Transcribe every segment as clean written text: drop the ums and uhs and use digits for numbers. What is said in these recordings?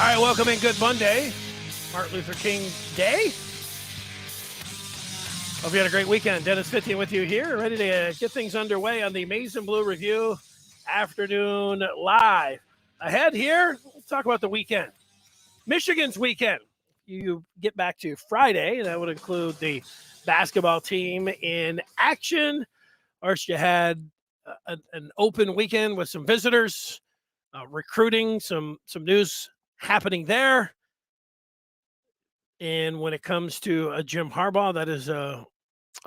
right, welcome in. Good Monday, Martin Luther King Day. Hope you had a great weekend. Dennis Fithian with you here, ready to get things underway on the Maize and Blue Review Afternoon Live. Ahead here, let's talk about the weekend. Michigan's weekend. You get back to Friday, that would include the basketball team in action. Of course, you had an open weekend with some visitors, recruiting, some news happening there. And when it comes to Jim Harbaugh, that is a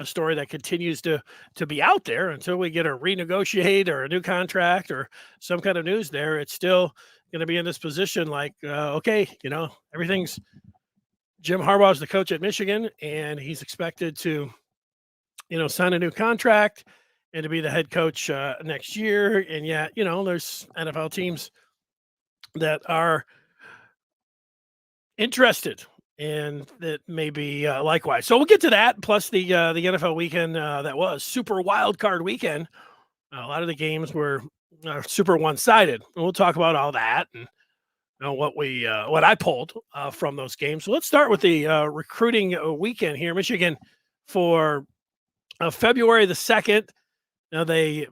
story that continues to be out there until we get a renegotiate or a new contract or some kind of news there. It's still going to be in this position like, okay, everything's Jim Harbaugh's the coach at Michigan, and he's expected to, sign a new contract and to be the head coach next year. And yet, there's NFL teams that are interested, and that may be likewise. So we'll get to that. Plus the NFL weekend that was super wild card weekend. A lot of the games were super one-sided. And we'll talk about all that and what I pulled from those games. So let's start with the recruiting weekend here, Michigan, for February the 2nd. Now they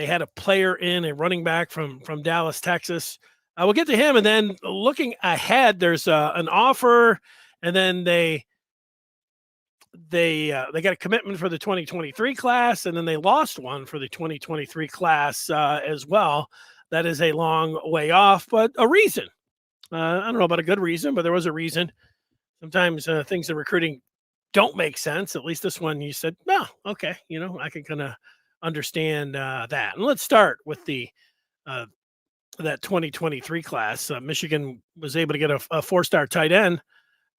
had a player in, a running back from Dallas, Texas. We'll get to him, and then looking ahead, there's an offer, and then they got a commitment for the 2023 class, and then they lost one for the 2023 class as well. That is a long way off, but a reason. I don't know about a good reason, but there was a reason. Sometimes things in recruiting don't make sense. At least this one, you said, "No, okay, I can kind of understand that." And let's start with the that 2023 class. Michigan was able to get a four-star tight end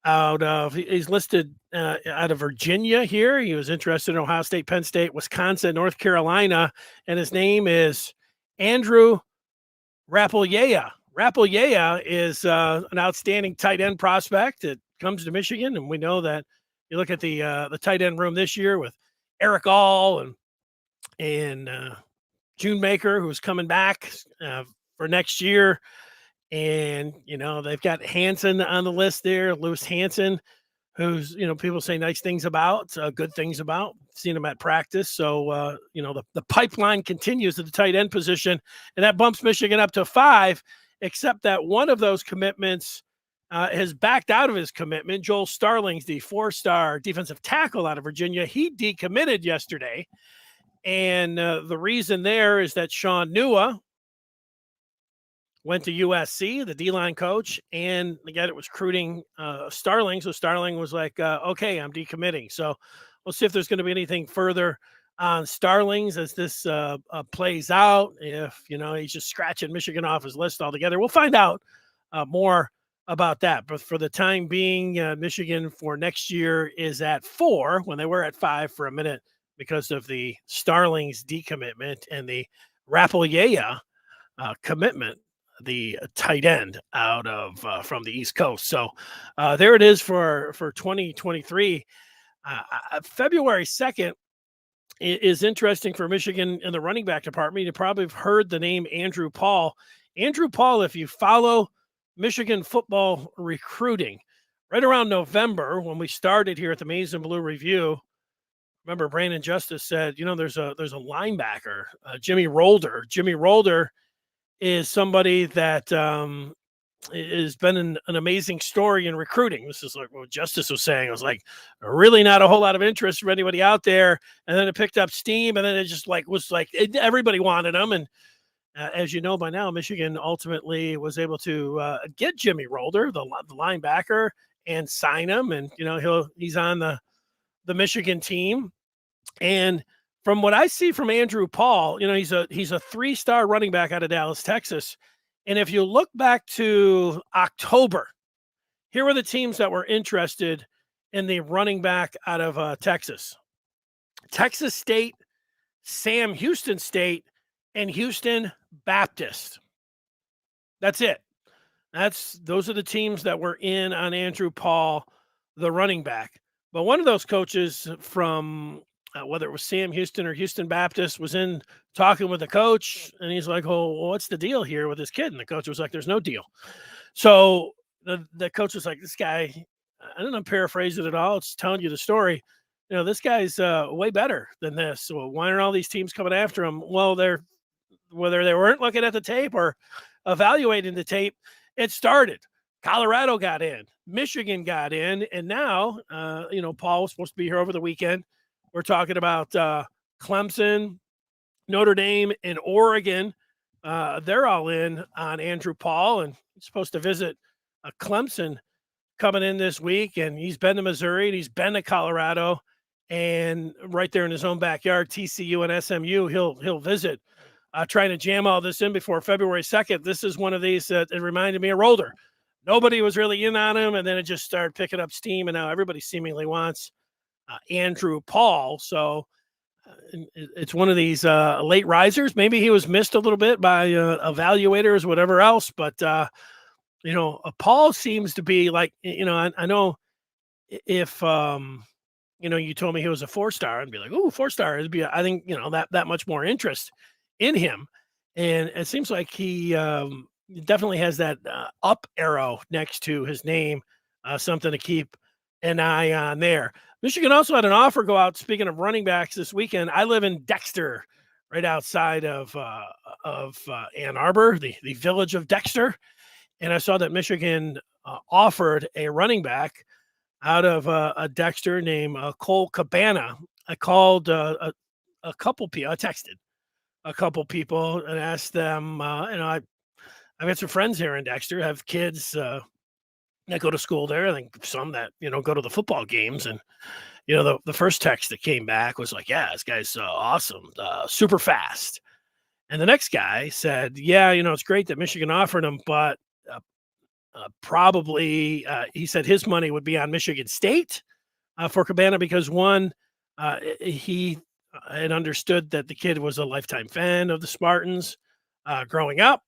out of, he's listed out of Virginia here. He was interested in Ohio State, Penn State, Wisconsin, North Carolina, and his name is Andrew Rappleyea. Rappleyea is an outstanding tight end prospect that comes to Michigan, and we know that you look at the tight end room this year with Eric All and June Maker, who's coming back for next year. And, they've got Hansen on the list there, Lewis Hansen, who's, people say nice things about, good things about, seen him at practice. So, the pipeline continues at the tight end position, and that bumps Michigan up to 5, except that one of those commitments has backed out of his commitment. Joel Starling's the 4-star defensive tackle out of Virginia. He decommitted yesterday. And the reason there is that Sean Nua went to USC, the D-line coach, and the guy that was recruiting Starling. So Starling was like, okay, I'm decommitting. So we'll see if there's going to be anything further on Starlings as this plays out. If, he's just scratching Michigan off his list altogether. We'll find out more about that. But for the time being, Michigan for next year is at 4 when they were at 5 for a minute because of the Starlings decommitment and the Rappleyea commitment, the tight end out of from the East Coast. So there it is for 2023. February 2nd is interesting for Michigan in the running back department. You probably have heard the name Andrew Paul. Andrew Paul, if you follow Michigan football recruiting, right around November when we started here at the Maize and Blue Review, remember Brandon Justice said, there's a linebacker, Jimmy Rolder. Jimmy Rolder is somebody that has been an amazing story in recruiting. This is like what Justice was saying. It was like really not a whole lot of interest from anybody out there. And then it picked up steam, and then it just everybody wanted him. And as you know by now, Michigan ultimately was able to get Jimmy Rolder, the linebacker, and sign him. And, he's on the Michigan team. And from what I see from Andrew Paul, he's a 3-star running back out of Dallas, Texas. And if you look back to October, here were the teams that were interested in the running back out of Texas. Texas State, Sam Houston State, and Houston Baptist. That's it. Those are the teams that were in on Andrew Paul, the running back. But one of those coaches from whether it was Sam Houston or Houston Baptist was in talking with the coach, and he's like, "Oh, well, what's the deal here with this kid?" And the coach was like, "There's no deal." So the coach was like, "This guy," I don't know, paraphrase it at all. It's telling you the story. This guy's way better than this. So why aren't all these teams coming after him? Well, they're whether they weren't looking at the tape or evaluating the tape, it started. Colorado got in, Michigan got in, and now, Paul was supposed to be here over the weekend. We're talking about Clemson, Notre Dame, and Oregon. They're all in on Andrew Paul, and he's supposed to visit Clemson coming in this week. And he's been to Missouri, and he's been to Colorado, and right there in his own backyard, TCU and SMU, he'll visit. Trying to jam all this in before February 2nd. This is one of these that it reminded me of Rolder. Nobody was really in on him, and then it just started picking up steam, and now everybody seemingly wants Andrew Paul. So it's one of these late risers. Maybe he was missed a little bit by evaluators, whatever else. But, Paul seems to be like, I know if, you told me he was a 4-star, I'd be like, "Ooh, 4-star." It'd be, I think, that much more interest in him. And it seems like he definitely has that up arrow next to his name, something to keep an eye on there. Michigan also had an offer go out. Speaking of running backs this weekend, I live in Dexter, right outside of Ann Arbor, the village of Dexter. And I saw that Michigan offered a running back out of a Dexter named Cole Cabana. I called a couple people. I texted a couple people and asked them, I've got some friends here in Dexter, have kids that go to school there. I think some that, go to the football games. And, the first text that came back was like, "Yeah, this guy's awesome, super fast." And the next guy said, "Yeah, it's great that Michigan offered him, but probably," he said his money would be on Michigan State for Cabana because one, he had understood that the kid was a lifetime fan of the Spartans growing up.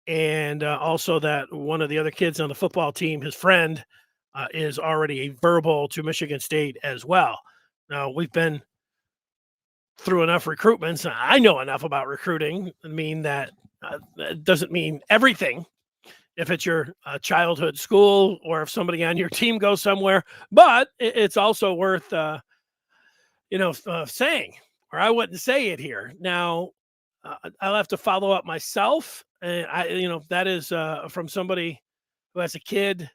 And also that one of the other kids on the football team, his friend, is already a verbal to Michigan State as well. Now, we've been through enough recruitments. I know enough about recruiting. I mean that it doesn't mean everything if it's your childhood school or if somebody on your team goes somewhere. But it's also worth, saying, or I wouldn't say it here. Now, I'll have to follow up myself. And that is from somebody who has a kid,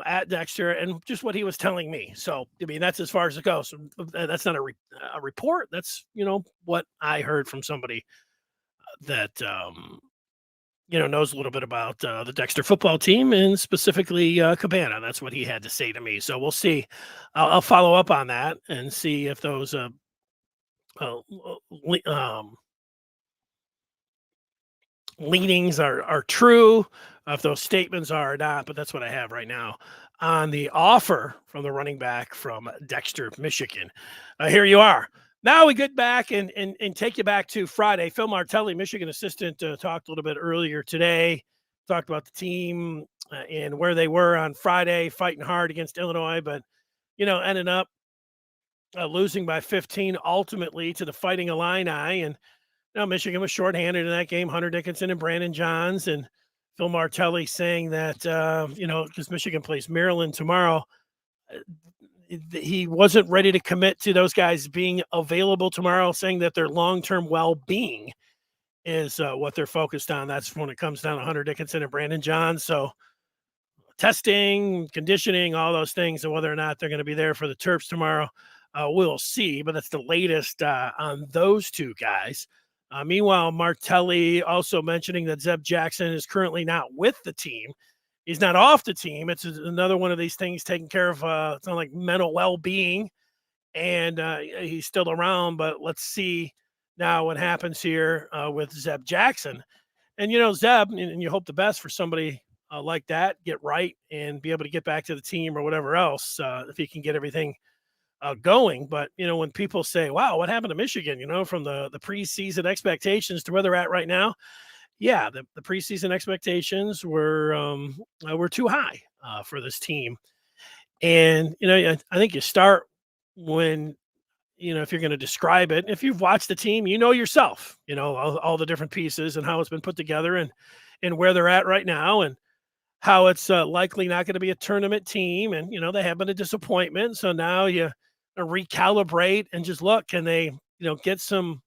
at Dexter, and just what he was telling me. So, I mean, that's as far as it goes. So, that's not a report. That's, what I heard from somebody that, knows a little bit about the Dexter football team and specifically Cabana. That's what he had to say to me. So we'll see. I'll follow up on that and see if those leanings are true, if those statements are or not, but that's what I have right now on the offer from the running back from Dexter, Michigan. Here you are. Now we get back and take you back to Friday. Phil Martelli, Michigan assistant, talked a little bit earlier today, talked about the team and where they were on Friday, fighting hard against Illinois, but, ended up losing by 15 ultimately to the Fighting Illini. And Michigan was shorthanded in that game, Hunter Dickinson and Brandon Johns. And Phil Martelli saying that, because Michigan plays Maryland tomorrow, he wasn't ready to commit to those guys being available tomorrow, saying that their long-term well-being is what they're focused on. That's when it comes down to Hunter Dickinson and Brandon Johns. So testing, conditioning, all those things, and whether or not they're going to be there for the Terps tomorrow, we'll see. But that's the latest on those two guys. Meanwhile, Martelli also mentioning that Zeb Jackson is currently not with the team. He's not off the team. It's another one of these things taking care of it's not like mental well-being, and he's still around. But let's see now what happens here with Zeb Jackson. And, Zeb, and you hope the best for somebody like that, get right and be able to get back to the team or whatever else if he can get everything going. But, when people say, wow, what happened to Michigan, from the preseason expectations to where they're at right now. Yeah, the preseason expectations were too high for this team. And, I think you start when, if you're going to describe it, if you've watched the team, yourself, all the different pieces and how it's been put together and where they're at right now. And how it's likely not going to be a tournament team, and they have been a disappointment. So now you recalibrate and just look, can they get some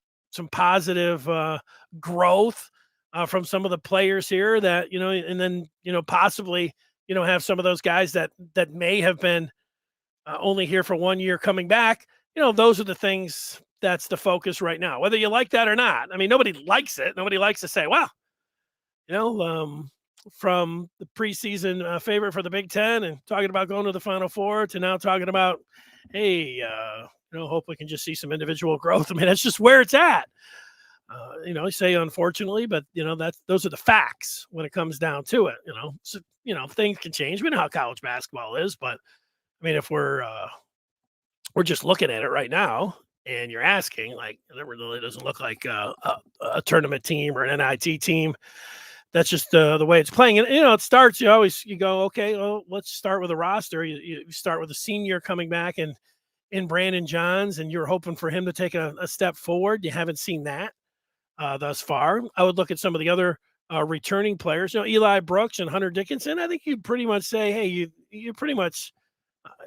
positive growth from some of the players here that and then possibly have some of those guys that may have been only here for 1 year coming back. Those are the things that's the focus right now, whether you like that or not. I mean, nobody likes it. Nobody likes to say, well, you know, um, from the preseason favorite for the Big Ten and talking about going to the Final Four to now talking about, hey, hope we can just see some individual growth. I mean, that's just where it's at. You say unfortunately, but those are the facts when it comes down to it. So things can change. We know how college basketball is, but I mean, if we're just looking at it right now, and you're asking, like, it really doesn't look like a tournament team or an NIT team. That's just the way it's playing. And it starts. You go, okay, well, let's start with a roster. You start with a senior coming back and in Brandon Johns, and you're hoping for him to take a step forward. You haven't seen that thus far. I would look at some of the other returning players. Eli Brooks and Hunter Dickinson. I think you pretty much say, hey, you pretty much,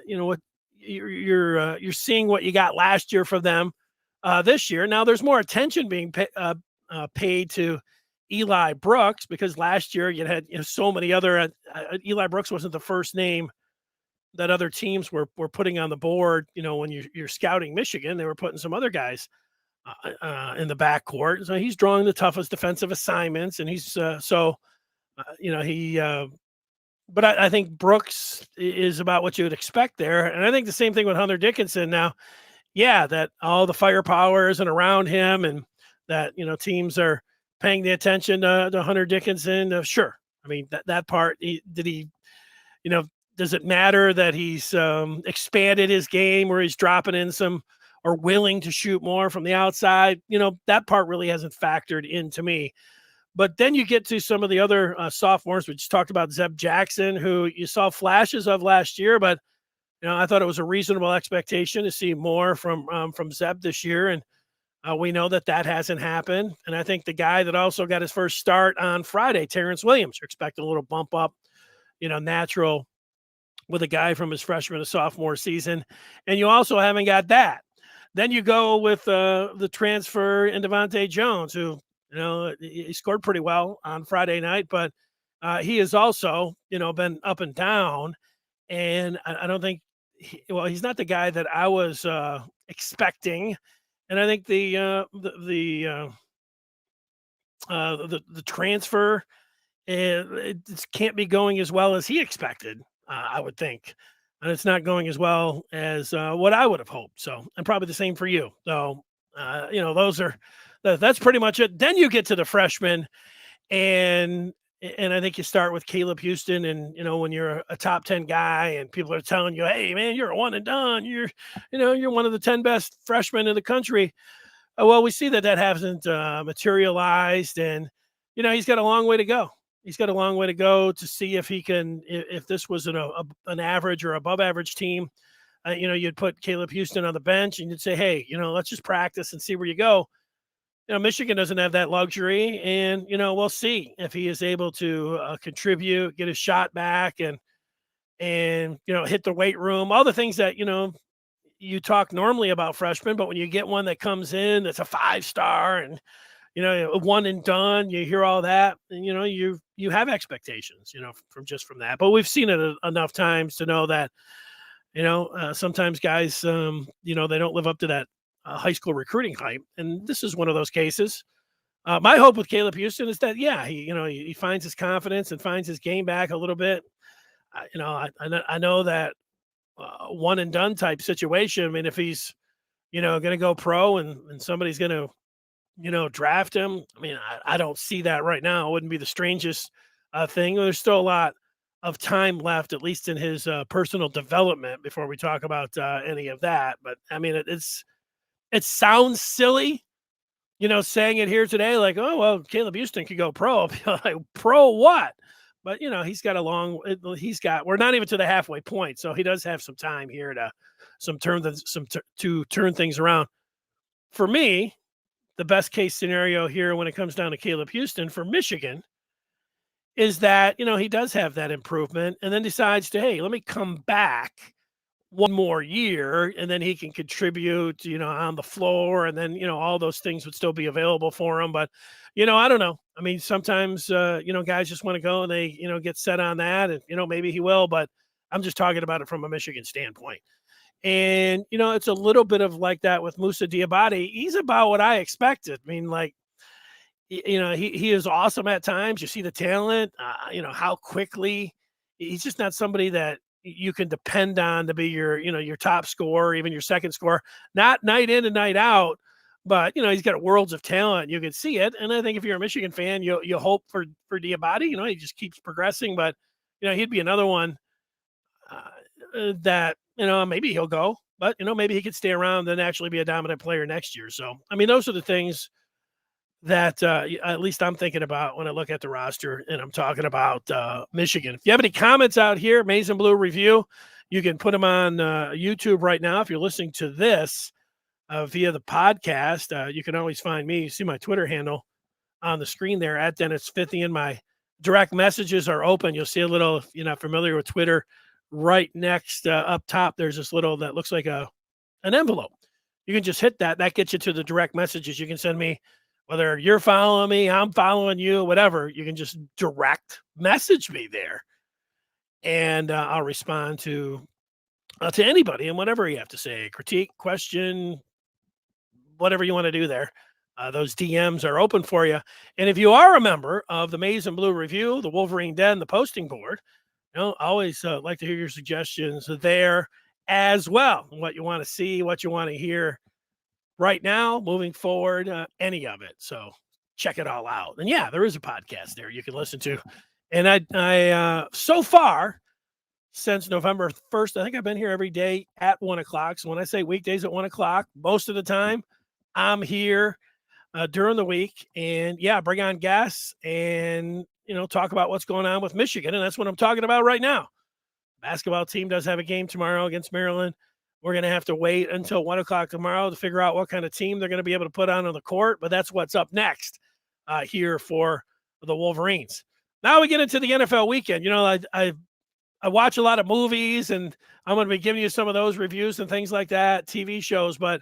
what you're seeing what you got last year from them this year. Now there's more attention being paid to Eli Brooks because last year you had so many other. Eli Brooks wasn't the first name that other teams were putting on the board. When you're scouting Michigan, they were putting some other guys in the backcourt. So he's drawing the toughest defensive assignments, and he's he. But I think Brooks is about what you would expect there, and I think the same thing with Hunter Dickinson. Now, yeah, that all the firepower isn't around him, and that teams are paying the attention to Hunter Dickinson. Sure, I mean that part. Did he, does it matter that he's expanded his game, where he's dropping in some or willing to shoot more from the outside? That part really hasn't factored into me. But then you get to some of the other sophomores. We just talked about Zeb Jackson, who you saw flashes of last year, but I thought it was a reasonable expectation to see more from Zeb this year, and we know that hasn't happened. And I think the guy that also got his first start on Friday, Terence Williams, you're expecting a little bump up, natural with a guy from his freshman to sophomore season, and you also haven't got that. Then you go with the transfer in Devontae Jones, who he scored pretty well on Friday night, but he has also, been up and down. And I don't think, he's not the guy that I was expecting. And I think the transfer, it can't be going as well as he expected, I would think. And it's not going as well as what I would have hoped. So, and probably the same for you. So, that's pretty much it. Then you get to the freshmen, and I think you start with Caleb Houston, and when you're a top 10 guy, and people are telling you, hey man, you're a one and done. You're one of the 10 best freshmen in the country. Well, we see that hasn't materialized, and he's got a long way to go. He's got a long way to go to see if he can. If this was an average or above average team, you'd put Caleb Houston on the bench, and you'd say, hey, let's just practice and see where you go. Michigan doesn't have that luxury, and we'll see if he is able to contribute, get his shot back, and hit the weight room, all the things that you talk normally about freshmen. But when you get one that comes in that's a 5-star and a one and done, you hear all that, and you have expectations, from that. But we've seen it enough times to know that sometimes guys, they don't live up to that high school recruiting hype, and this is one of those cases. My hope with Caleb Houston is that, yeah, he finds his confidence and finds his game back a little bit. I know that one and done type situation. I mean, if he's going to go pro and somebody's going to draft him, I mean, I don't see that right now. It wouldn't be the strangest thing. There's still a lot of time left, at least in his personal development, before we talk about any of that. But I mean, it sounds silly, saying it here today, like, oh, well, Caleb Houston could go pro. Like, pro what? But, we're not even to the halfway point. So he does have some time here to turn things around. For me, the best case scenario here when it comes down to Caleb Houston for Michigan is that, he does have that improvement and then decides to, hey, let me come back one more year and then he can contribute, on the floor and then, all those things would still be available for him. But, I don't know. I mean, sometimes, guys just want to go and they, get set on that and, maybe he will, but I'm just talking about it from a Michigan standpoint. And, it's a little bit of like that with Musa Diabate. He's about what I expected. I mean, like, he is awesome at times. You see the talent, how quickly he's just not somebody that you can depend on to be your top scorer, even your second scorer, not night in and night out. But he's got worlds of talent. You can see it, and I think if you're a Michigan fan, you hope for Diabate. He just keeps progressing, but he'd be another one that maybe he'll go, but maybe he could stay around and actually be a dominant player next year. So I mean, those are the things that at least I'm thinking about when I look at the roster and I'm talking about Michigan. If you have any comments out here, Maize and Blue Review, you can put them on YouTube right now. If you're listening to this via the podcast, you can always find me. You see my Twitter handle on the screen there at Dennis Fithian. My direct messages are open. You'll see a little, if you're not familiar with Twitter, right next up top, there's this little that looks like an envelope. You can just hit that. That gets you to the direct messages. You can send me, whether you're following me, I'm following you, whatever, you can just direct message me there. And I'll respond to anybody and whatever you have to say, critique, question, whatever you want to do there. Those DMs are open for you. And if you are a member of the Maize and Blue Review, the Wolverine Den, the posting board, I always like to hear your suggestions there as well. What you want to see, what you want to hear right now, moving forward, any of it. So check it all out. And yeah, there is a podcast there you can listen to. And I so far, since November 1st, I think I've been here every day at 1:00. So when I say weekdays at 1:00, most of the time I'm here during the week. And yeah, bring on guests and, talk about what's going on with Michigan. And that's what I'm talking about right now. Basketball team does have a game tomorrow against Maryland. We're going to have to wait until 1:00 tomorrow to figure out what kind of team they're going to be able to put on the court. But that's what's up next here for the Wolverines. Now we get into the NFL weekend. I watch a lot of movies, and I'm going to be giving you some of those reviews and things like that, TV shows. But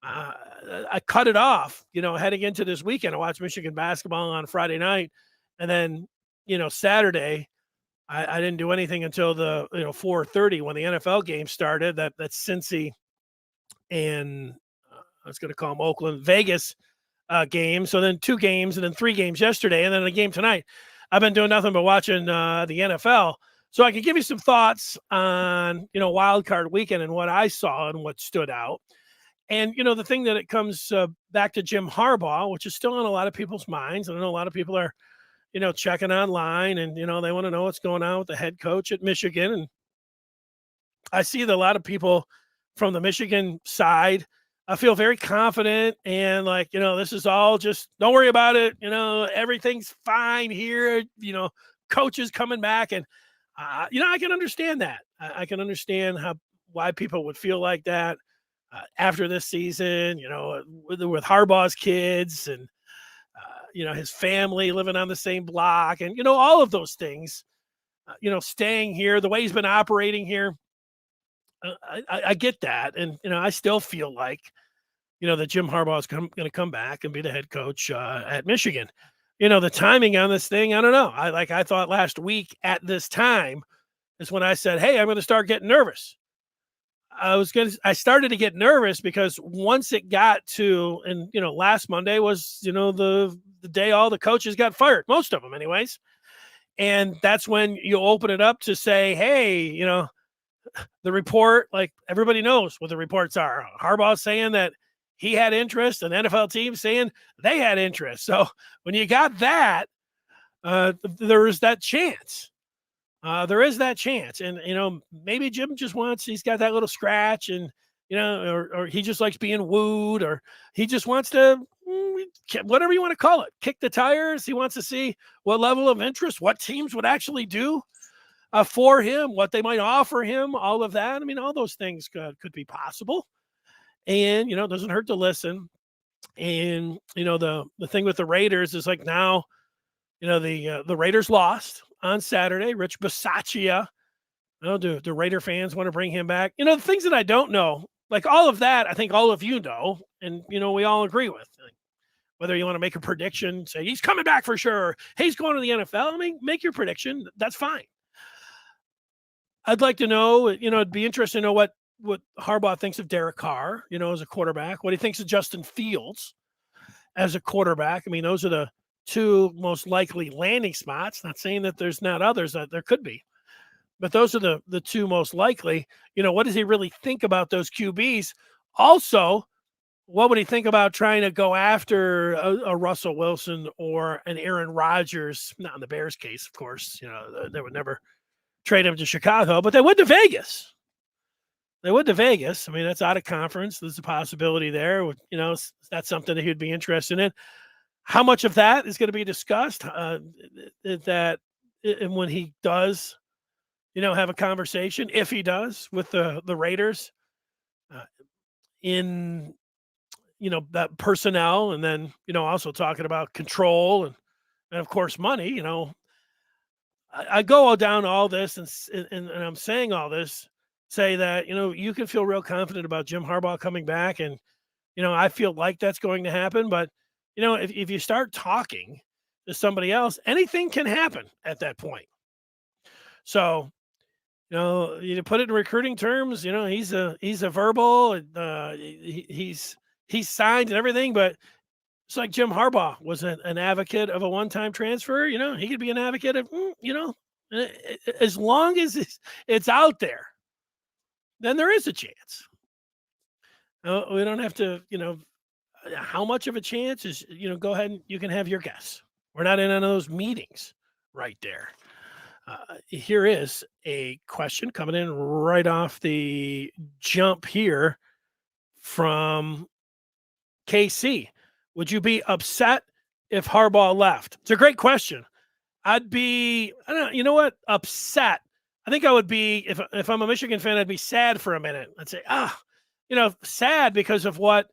I cut it off, heading into this weekend. I watched Michigan basketball on Friday night. And then, Saturday, I didn't do anything until the 4:30 when the NFL game started. That's Cincy and I was going to call them Oakland, Vegas game. So then 2 games and then 3 games yesterday and then a game tonight. I've been doing nothing but watching the NFL, so I can give you some thoughts on wild card weekend and what I saw and what stood out. And the thing that it comes back to Jim Harbaugh, which is still on a lot of people's minds. I know a lot of people are checking online and, they want to know what's going on with the head coach at Michigan. And I see that a lot of people from the Michigan side, I feel very confident and like, this is all just, don't worry about it. Everything's fine here. Coach is coming back. And, I can understand that. I can understand why people would feel like that after this season, with Harbaugh's kids and, his family living on the same block and, all of those things, staying here, the way he's been operating here. I get that. And, I still feel like, that Jim Harbaugh is going to come back and be the head coach at Michigan. The timing on this thing, I don't know. I thought last week at this time is when I said, hey, I'm going to start getting nervous. I started to get nervous because once it got to, and, last Monday was, the day all the coaches got fired, most of them anyways. And that's when you open it up to say, hey, the report, like everybody knows what the reports are. Harbaugh saying that he had interest and NFL teams saying they had interest. So when you got that, there is that chance. There is that chance. And, maybe Jim just he's got that little scratch and, or he just likes being wooed or he just wants to, whatever you want to call it, kick the tires. He wants to see what level of interest, what teams would actually do for him, what they might offer him, all of that. I mean, all those things could be possible. And, it doesn't hurt to listen. And, the thing with the Raiders is like now The Raiders lost on Saturday. Rich Bisaccia. Do Raider fans want to bring him back? The things that I don't know, like all of that, I think all of you know, and we all agree with. Like, whether you want to make a prediction, say he's coming back for sure, hey, he's going to the NFL. I mean, make your prediction. That's fine. I'd like to know, it'd be interesting to know what Harbaugh thinks of Derek Carr, as a quarterback, what he thinks of Justin Fields as a quarterback. I mean, those are the two most likely landing spots. Not saying that there's not others, that there could be, but those are the two most likely. What does he really think about those QBs? Also, what would he think about trying to go after a Russell Wilson or an Aaron Rodgers? Not in the Bears case, of course. They would never trade him to Chicago, but they would to Vegas. I mean, that's out of conference. There's a possibility there. That's something that he'd be interested in. How much of that is going to be discussed? That and when he does, have a conversation, if he does, with the Raiders in that personnel, and then also talking about control and of course money. I go down all this and I'm saying all this, say that you can feel real confident about Jim Harbaugh coming back, and I feel like that's going to happen. But if you start talking to somebody else, anything can happen at that point. So you put it in recruiting terms, he's a verbal, he's signed and everything, but it's like Jim Harbaugh was an advocate of a one-time transfer. He could be an advocate of, as long as it's out there, then there is a chance. We don't have to, how much of a chance is, go ahead and you can have your guess. We're not in on those meetings right there. Here is a question coming in right off the jump here from KC. Would you be upset if Harbaugh left? It's a great question. I'd be, I don't know, you know what? Upset. I think I would be, if I'm a Michigan fan, I'd be sad for a minute. I'd say, sad because of what,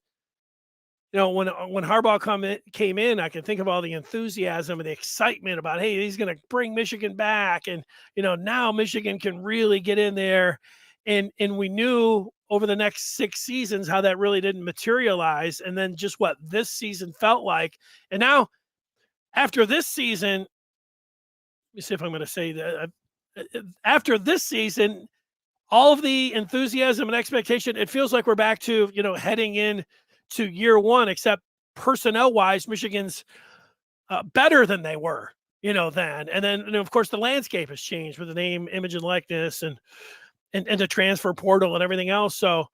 when Harbaugh came in, I can think of all the enthusiasm and the excitement about, hey, he's going to bring Michigan back. And, now Michigan can really get in there. And we knew over the next 6 seasons how that really didn't materialize. And then just what this season felt like. And now after this season, let me see if I'm going to say that. After this season, all of the enthusiasm and expectation, it feels like we're back to, heading in to year one, except personnel wise, Michigan's better than they were, then. And then, of course, the landscape has changed with the name, image, and likeness and the transfer portal and everything else. So,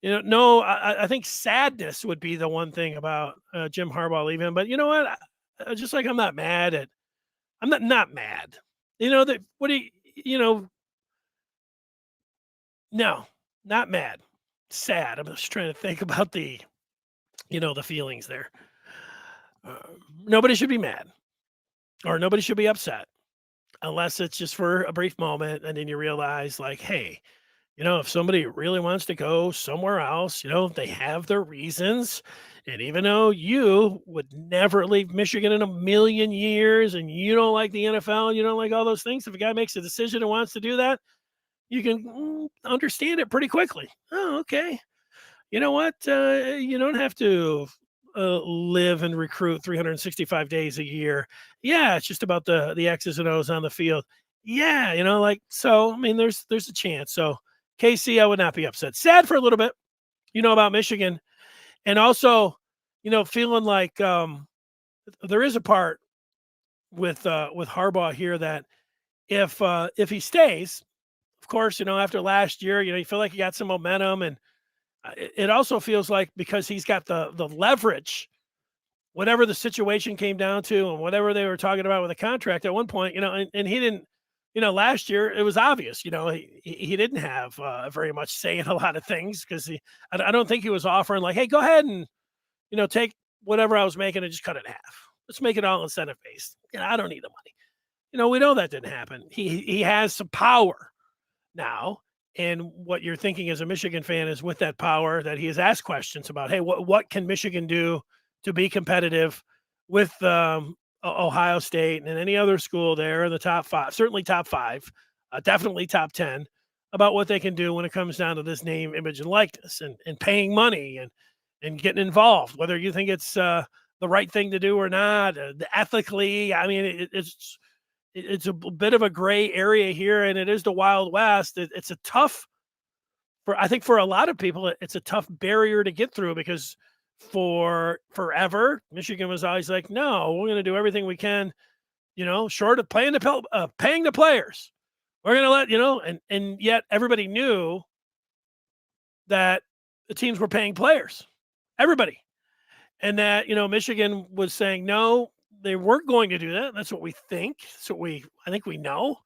no, I think sadness would be the one thing about Jim Harbaugh leaving. But you know what? Just like I'm not mad. I'm not mad. What do you, no, not mad. Sad. I'm just trying to think about the feelings there. Nobody should be mad or nobody should be upset unless it's just for a brief moment. And then you realize like, hey, if somebody really wants to go somewhere else, they have their reasons. And even though you would never leave Michigan in a million years and you don't like the NFL, you don't like all those things, if a guy makes a decision and wants to do that, you can understand it pretty quickly. Oh, okay. You know what? You don't have to live and recruit 365 days a year. Yeah, it's just about the X's and O's on the field. Yeah, so, I mean, there's a chance. So, KC, I would not be upset. Sad for a little bit, about Michigan. And also, feeling like there is a part with Harbaugh here that if he stays, of course, after last year, you feel like he got some momentum, and it also feels like because he's got the leverage, whatever the situation came down to, and whatever they were talking about with the contract at one point, and he didn't. Last year it was obvious, he didn't have very much say in a lot of things because I don't think he was offering like, hey, go ahead and, take whatever I was making and just cut it in half. Let's make it all incentive based. I don't need the money. We know that didn't happen. He has some power now. And what you're thinking as a Michigan fan is with that power that he has asked questions about, hey, what can Michigan do to be competitive with Ohio State and any other school there in the top five, certainly top five, definitely top 10, about what they can do when it comes down to this name, image, and likeness, and paying money and getting involved, whether you think it's the right thing to do or not, ethically. I mean, it's a bit of a gray area here, and it is the Wild West. It's a tough I think for a lot of people, it's a tough barrier to get through because for forever, Michigan was always like, no, we're going to do everything we can, short of paying the players. We're going to and yet everybody knew that the teams were paying players, everybody. And that, Michigan was saying, no, they weren't going to do that. That's what we think. I think we know.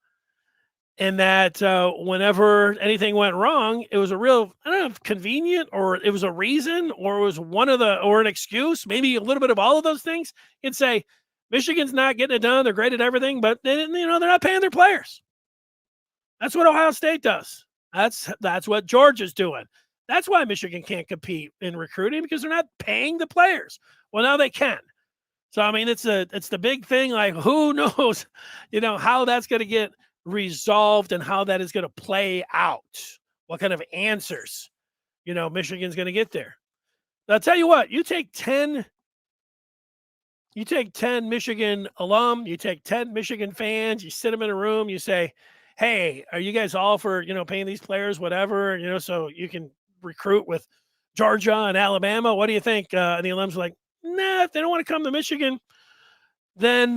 And that whenever anything went wrong, it was a real, I don't know if convenient or it was a reason or it was or an excuse, maybe a little bit of all of those things. You'd say, Michigan's not getting it done. They're great at everything, but they're not paying their players. That's what Ohio State does. That's what Georgia's doing. That's why Michigan can't compete in recruiting because they're not paying the players. Well, now they can. So, I mean, it's the big thing. Like, who knows, how that's going to get resolved and how that is going to play out. What kind of answers, Michigan's going to get there. I'll tell you what, you take 10 Michigan alum, you take 10 Michigan fans, you sit them in a room, you say, hey, are you guys all for, paying these players, whatever, so you can recruit with Georgia and Alabama? What do you think? And the alums are like, nah, if they don't want to come to Michigan, then,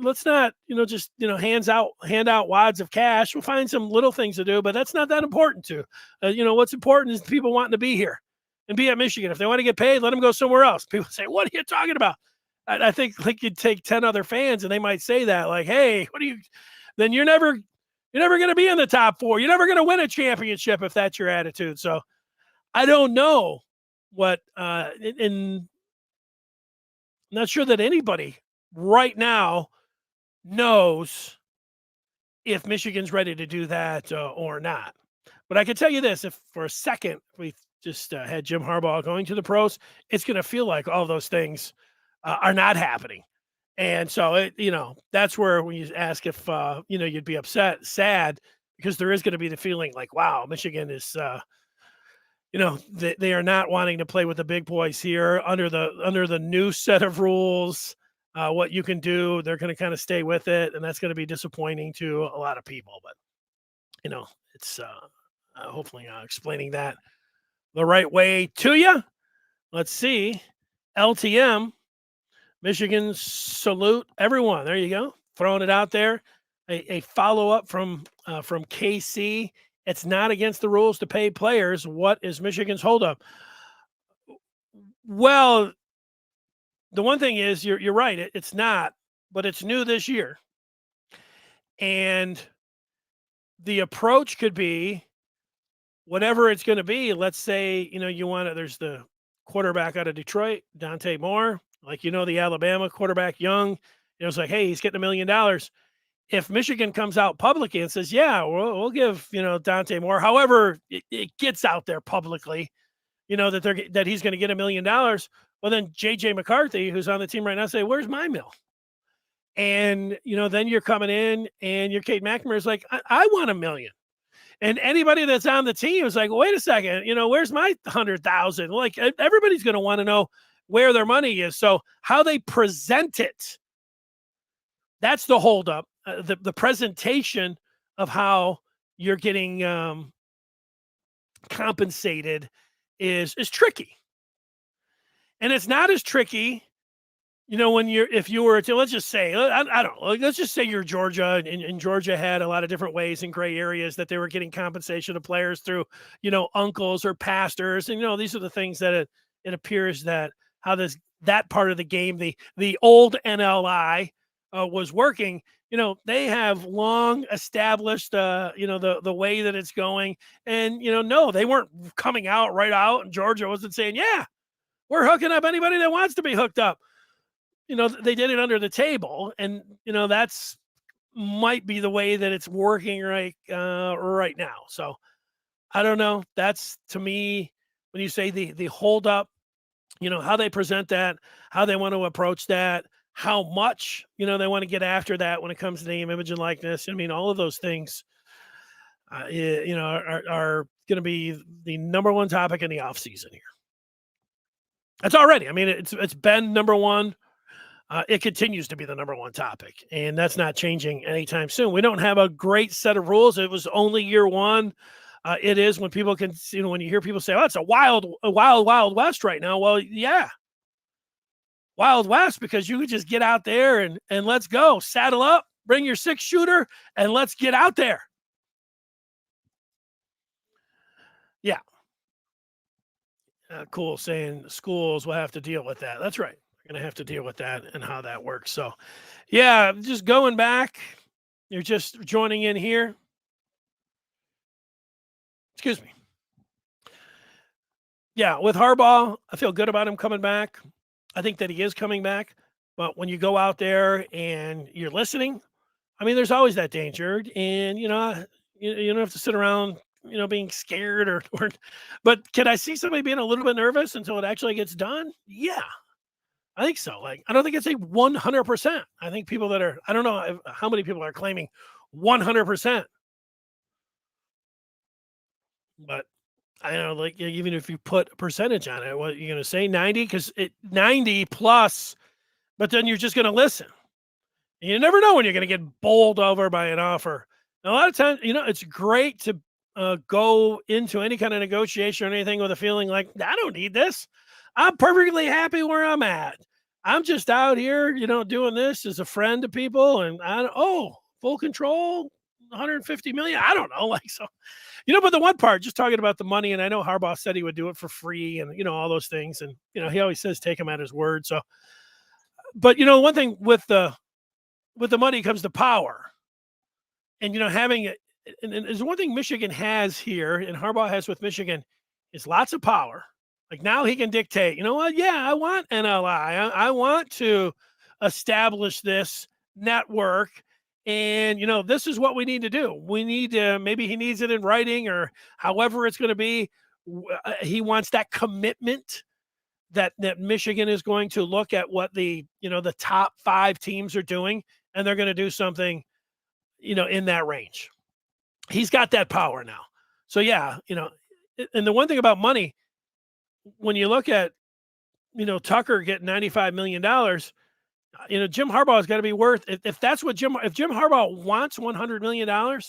let's not, just, hand out wads of cash. We'll find some little things to do, but that's not that important to, what's important is people wanting to be here and be at Michigan. If they want to get paid, let them go somewhere else. People say, what are you talking about? I think like you'd take 10 other fans and they might say that like, hey, then you're never going to be in the top four. You're never going to win a championship if that's your attitude. So I don't know what, I'm not sure that anybody right now knows if Michigan's ready to do that or not. But I can tell you this, if for a second we just had Jim Harbaugh going to the pros, it's going to feel like all those things are not happening. And so, that's where when you ask if, you'd be sad, because there is going to be the feeling like, wow, Michigan is, they are not wanting to play with the big boys here under the new set of rules. What you can do, they're going to kind of stay with it, and that's going to be disappointing to a lot of people. But it's hopefully explaining that the right way to you. Let's see, LTM, Michigan salute everyone. There you go, throwing it out there. A follow up from KC. It's not against the rules to pay players. What is Michigan's holdup? Well, the one thing is you're right. It's not, but it's new this year. And the approach could be whatever it's going to be. Let's say, there's the quarterback out of Detroit, Dante Moore, like, the Alabama quarterback, Young. It's like, hey, he's getting $1 million. If Michigan comes out publicly and says, yeah, we'll give, Dante Moore, however it gets out there publicly, that he's going to get $1 million. Well, then JJ McCarthy, who's on the team right now, say, where's my mill? And, then you're coming in and your Kate McNamara is like, I want $1 million. And anybody that's on the team is like, wait a second, where's my 100,000? Like everybody's going to want to know where their money is. So how they present it, that's the holdup. The presentation of how you're getting compensated is tricky. And it's not as tricky, if you were to, let's just say, I don't know, let's just say you're Georgia and Georgia had a lot of different ways in gray areas that they were getting compensation of players through, uncles or pastors. And, these are the things that it appears that how that part of the game, the old NLI was working. They have long established, the way that it's going. And, no, they weren't coming out right out. And Georgia wasn't saying, yeah, we're hooking up anybody that wants to be hooked up. They did it under the table. And, that's might be the way that it's working right now. So I don't know. That's, to me, when you say the hold up, how they present that, how they want to approach that, how much, they want to get after that when it comes to name, image, and likeness. I mean, all of those things, are going to be the number one topic in the offseason here. It's already. I mean, it's been number one. It continues to be the number one topic, and that's not changing anytime soon. We don't have a great set of rules. It was only year one. It is when people can, when you hear people say, "Oh, it's a wild west right now." Well, yeah, Wild West, because you could just get out there and let's go. Saddle up, bring your 6-shooter, and let's get out there. Yeah. Cool saying schools will have to deal with that. That's right. We're going to have to deal with that and how that works. So, yeah, just going back. You're just joining in here. Excuse me. Yeah, with Harbaugh, I feel good about him coming back. I think that he is coming back. But when you go out there and you're listening, I mean, there's always that danger. And, you don't have to sit around, being scared or, but can I see somebody being a little bit nervous until it actually gets done? Yeah, I think so. Like, I don't think it's a 100%. I think people that are, I don't know how many people are claiming 100%. But I don't know, like, even if you put a percentage on it, what you're going to say 90? Because 90 plus, but then you're just going to listen. And you never know when you're going to get bowled over by an offer. And a lot of times, it's great to go into any kind of negotiation or anything with a feeling like, I don't need this. I'm perfectly happy where I'm at. I'm just out here, doing this as a friend to people. And full control, 150 million. I don't know. Like, so, but the one part, just talking about the money, and I know Harbaugh said he would do it for free and, all those things. And, he always says, take him at his word. So, but, one thing with the money comes the power. And, having it, and there's one thing Michigan has here, and Harbaugh has with Michigan, is lots of power. Like, now he can dictate, you know what? Yeah, I want NLI. I want to establish this network. And, this is what we need to do. We need to, maybe he needs it in writing or however it's going to be. He wants that commitment that Michigan is going to look at what the top 5 teams are doing, and they're going to do something, in that range. He's got that power now. So, yeah, and the one thing about money, when you look at, Tucker getting $95 million, Jim Harbaugh has got to be worth, if that's what Jim Harbaugh wants $100 million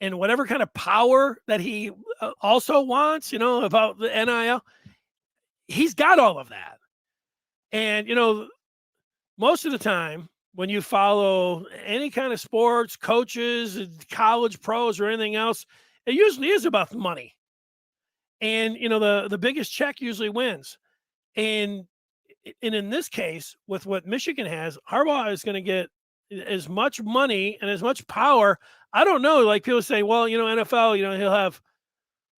and whatever kind of power that he also wants, about the NIL, he's got all of that. And, most of the time, when you follow any kind of sports, coaches, college pros, or anything else, it usually is about the money. And, the biggest check usually wins. And in this case, with what Michigan has, Harbaugh is going to get as much money and as much power. I don't know. Like, people say, well, NFL, he'll have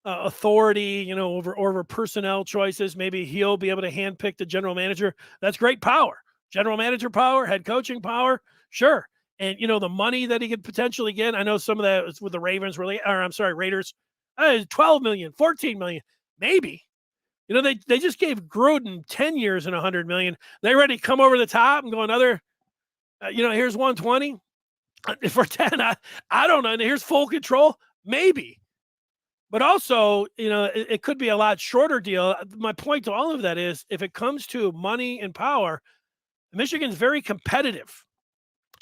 authority, over personnel choices. Maybe he'll be able to handpick the general manager. That's great power. General manager power, head coaching power, sure. And, the money that he could potentially get, I know some of that is with the Ravens, Raiders, 12 million, 14 million, maybe. They just gave Gruden 10 years and 100 million. They ready to come over the top and go another, here's 120 for 10. I don't know. And here's full control, maybe. But also, it could be a lot shorter deal. My point to all of that is, if it comes to money and power, Michigan's very competitive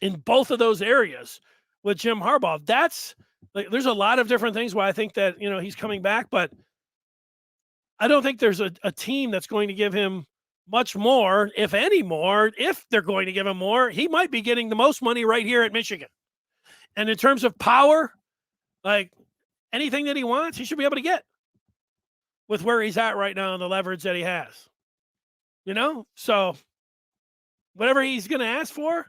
in both of those areas with Jim Harbaugh. That's like, there's a lot of different things why I think that, he's coming back, but I don't think there's a team that's going to give him much more, if any more. If they're going to give him more, he might be getting the most money right here at Michigan. And in terms of power, like, anything that he wants, he should be able to get with where he's at right now and the leverage that he has. So whatever he's going to ask for,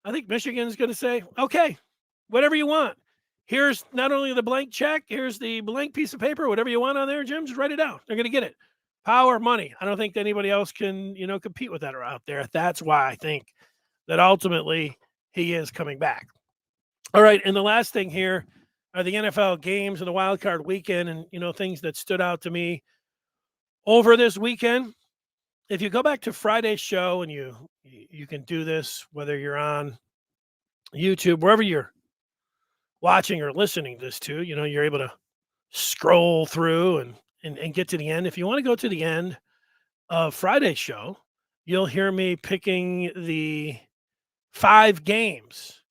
I think Michigan's going to say, okay, whatever you want. Here's not only the blank check, here's the blank piece of paper, whatever you want on there, Jim, just write it out. They're going to get it. Power, money. I don't think anybody else can, compete with that out there. That's why I think that ultimately he is coming back. All right, and the last thing here are the NFL games and the wild card weekend, and, things that stood out to me over this weekend. If you go back to Friday's show and you You can do this whether you're on YouTube, wherever you're watching or listening this to. You're able to scroll through and get to the end. If you want to go to the end of Friday's show, you'll hear me picking the 5 games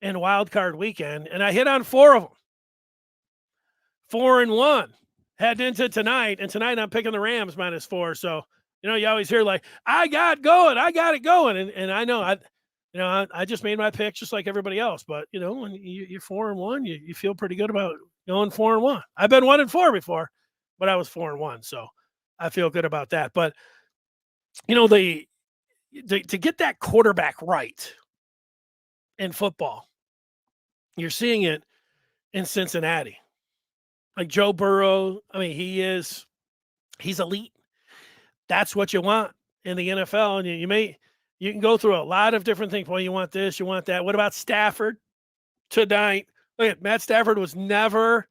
in Wild Card Weekend, and I hit on 4 of them. 4-1 heading into tonight, and tonight I'm picking the Rams -4. So you always hear like, I got it going, and I know I just made my pick just like everybody else. But when you're 4-1, you feel pretty good about going 4-1. I've been 1-4 before, but I was 4-1, so I feel good about that. But to get that quarterback right in football, you're seeing it in Cincinnati. Like Joe Burrow, I mean, he's elite. That's what you want in the NFL. And you can go through a lot of different things. Well, you want this, you want that. What about Stafford tonight? Look at Matt Stafford was never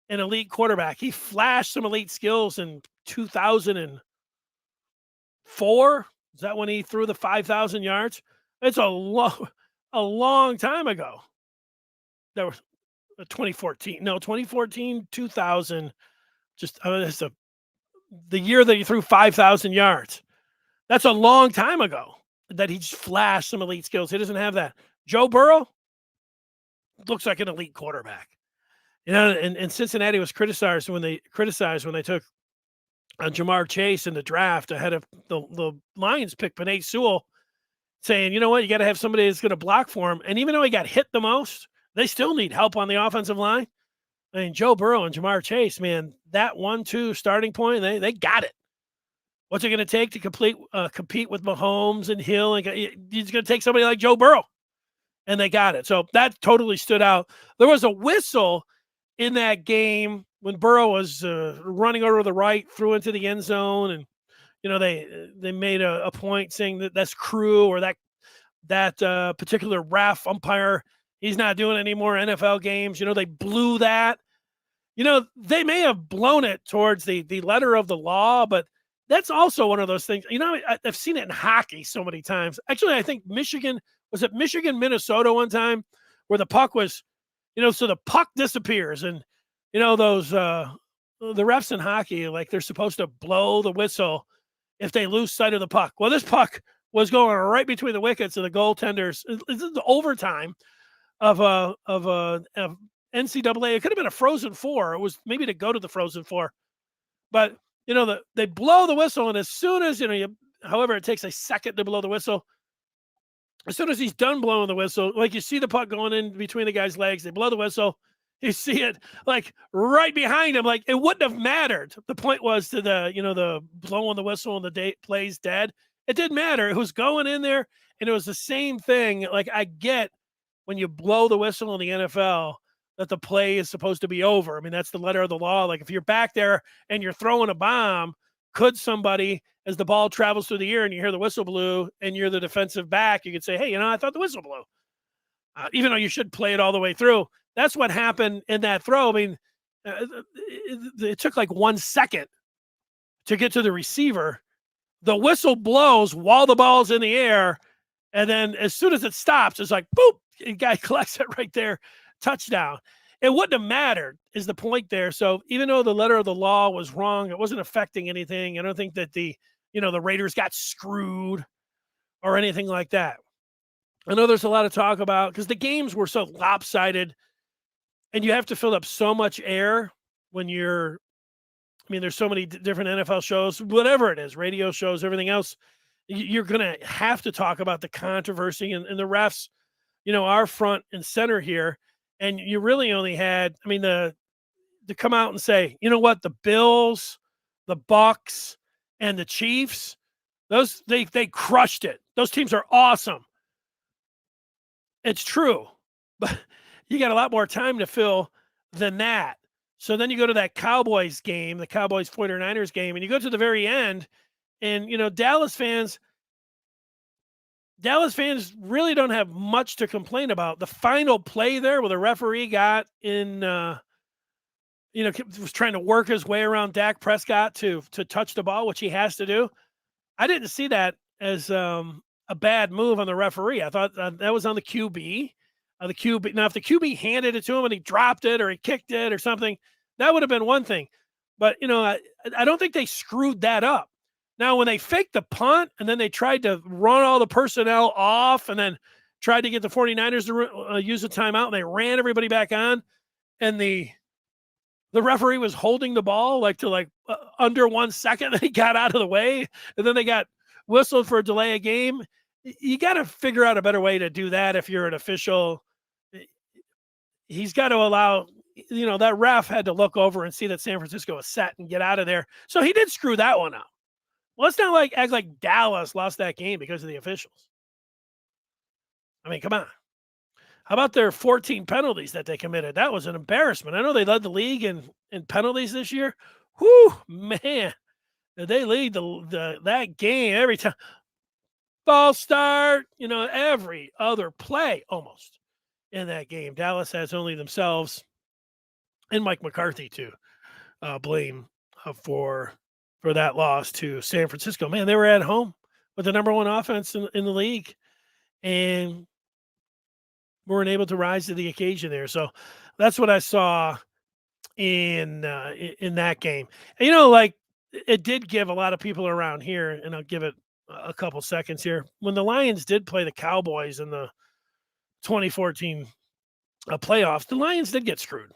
an elite quarterback. He flashed some elite skills in 2004. Is that when he threw the 5,000 yards? It's a long time ago. That was 2014. No, 2014, 2000. Just it's the year that he threw 5,000 yards. That's a long time ago that he just flashed some elite skills. He doesn't have that. Joe Burrow looks like an elite quarterback. And Cincinnati was criticized when they took Jamar Chase in the draft ahead of the Lions picked Penei Sewell, saying, you know what, you got to have somebody that's going to block for him. And even though he got hit the most, they still need help on the offensive line. I mean, Joe Burrow and Jamar Chase, man, that 1-2 starting point, they got it. What's it going to take to compete with Mahomes and Hill? And it's going to take somebody like Joe Burrow. And they got it. So that totally stood out. There was a whistle in that game when Burrow was running over to the right, threw into the end zone. And, they made a point saying that that's crew or that particular ref umpire, he's not doing any more NFL games. They blew that. They may have blown it towards the letter of the law, but that's also one of those things. I've seen it in hockey so many times. Actually, I think Michigan, Minnesota one time where the puck was, so the puck disappears and, those the refs in hockey, like they're supposed to blow the whistle if they lose sight of the puck. Well, this puck was going right between the wickets of the goaltenders. This is the overtime of NCAA. It could have been a Frozen Four. It was maybe to go to the Frozen Four, but they blow the whistle, and as soon as however it takes a second to blow the whistle, as soon as he's done blowing the whistle, like you see the puck going in between the guy's legs, they blow the whistle. You see it like right behind him. Like it wouldn't have mattered. The point was to the blowing the whistle and the play's dead. It didn't matter. It was going in there, and it was the same thing. Like I get when you blow the whistle in the NFL that the play is supposed to be over. I mean, that's the letter of the law. Like if you're back there and you're throwing a bomb, could somebody, as the ball travels through the air and you hear the whistle blew and you're the defensive back, you could say, hey, I thought the whistle blew. Even though you should play it all the way through. That's what happened in that throw. I mean, it took like 1 second to get to the receiver. The whistle blows while the ball's in the air. And then as soon as it stops, it's like, boop, the guy collects it right there. Touchdown. It wouldn't have mattered is the point there. So even though the letter of the law was wrong, it wasn't affecting anything. I don't think that the Raiders got screwed or anything like that. I know there's a lot of talk about because the games were so lopsided and you have to fill up so much air when there's so many different NFL shows, whatever it is, radio shows, everything else. You're going to have to talk about the controversy and the refs, are front and center here. And you really only had, to come out and say, you know what, the Bills, the Bucks, and the Chiefs, those they crushed it. Those teams are awesome. It's true, but you got a lot more time to fill than that. So then you go to that Cowboys game, the Cowboys 49ers game, and you go to the very end, and Dallas fans really don't have much to complain about. The final play there where the referee got in, was trying to work his way around Dak Prescott to touch the ball, which he has to do. I didn't see that as a bad move on the referee. I thought that was on the QB. The QB. Now, if the QB handed it to him and he dropped it or he kicked it or something, that would have been one thing. But, I don't think they screwed that up. Now, when they faked the punt and then they tried to run all the personnel off and then tried to get the 49ers to use a timeout and they ran everybody back on, and the referee was holding the ball under 1 second. They got out of the way, and then they got whistled for a delay of game. You got to figure out a better way to do that if you're an official. He's got to allow, that ref had to look over and see that San Francisco was set and get out of there. So he did screw that one up. Let's not act like Dallas lost that game because of the officials. I mean, come on. How about their 14 penalties that they committed? That was an embarrassment. I know they led the league in penalties this year. Whew, man. Did they lead that game every time? False start, every other play almost in that game. Dallas has only themselves and Mike McCarthy to blame for that loss to San Francisco. Man, they were at home with the number one offense in the league and weren't able to rise to the occasion there. So that's what I saw in that game. And, it did give a lot of people around here, and I'll give it a couple seconds here. When the Lions did play the Cowboys in the 2014 playoffs, the Lions did get screwed.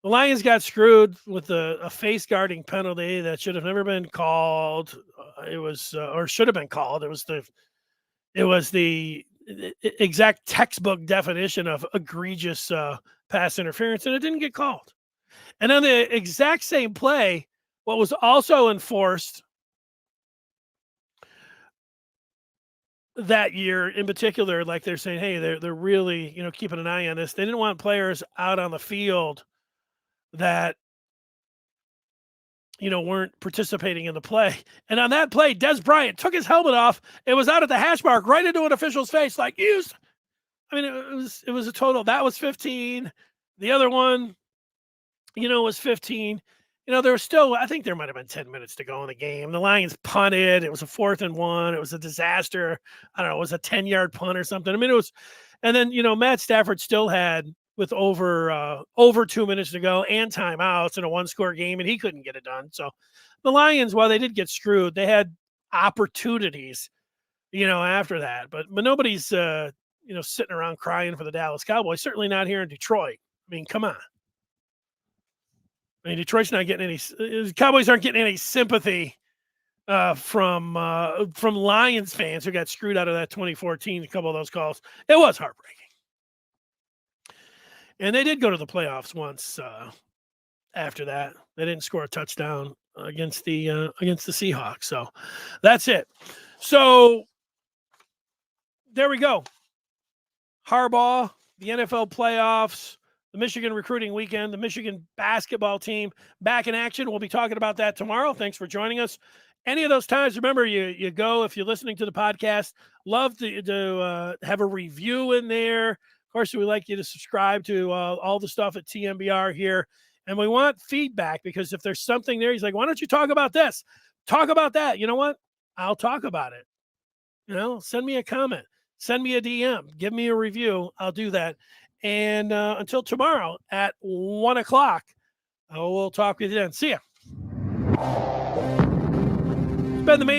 The Lions got screwed with a face guarding penalty that should have never been called. It was, or should have been called. It was the exact textbook definition of egregious pass interference, and it didn't get called. And on the exact same play, what was also enforced that year in particular, like they're saying, hey, they're really, keeping an eye on this. They didn't want players out on the field that, weren't participating in the play. And on that play, Des Bryant took his helmet off. It was out at the hash mark right into an official's face. It was a total. That was 15. The other one, was 15. There was still, I think there might have been 10 minutes to go in the game. The Lions punted. It was a 4th and 1. It was a disaster. I don't know. It was a 10-yard punt or something. It was, and then, Matt Stafford still had with over 2 minutes to go and timeouts in a 1-score game, and he couldn't get it done. So the Lions, while they did get screwed, they had opportunities, after that. But nobody's, sitting around crying for the Dallas Cowboys. Certainly not here in Detroit. I mean, come on. Detroit's not getting any. Cowboys aren't getting any sympathy from Lions fans who got screwed out of that 2014. A couple of those calls. It was heartbreaking, and they did go to the playoffs once. After that, they didn't score a touchdown against the Seahawks. So that's it. So there we go. Harbaugh, the NFL playoffs. The Michigan recruiting weekend, the Michigan basketball team back in action. We'll be talking about that tomorrow. Thanks for joining us. Any of those times, remember, you go, if you're listening to the podcast, love to have a review in there. Of course, we like you to subscribe to all the stuff at TMBR here. And we want feedback, because if there's something there, he's like, why don't you talk about this? Talk about that. You know what? I'll talk about it. Send me a comment. Send me a DM. Give me a review. I'll do that. And until tomorrow at 1 o'clock, we'll talk with you then. See ya. It's been the main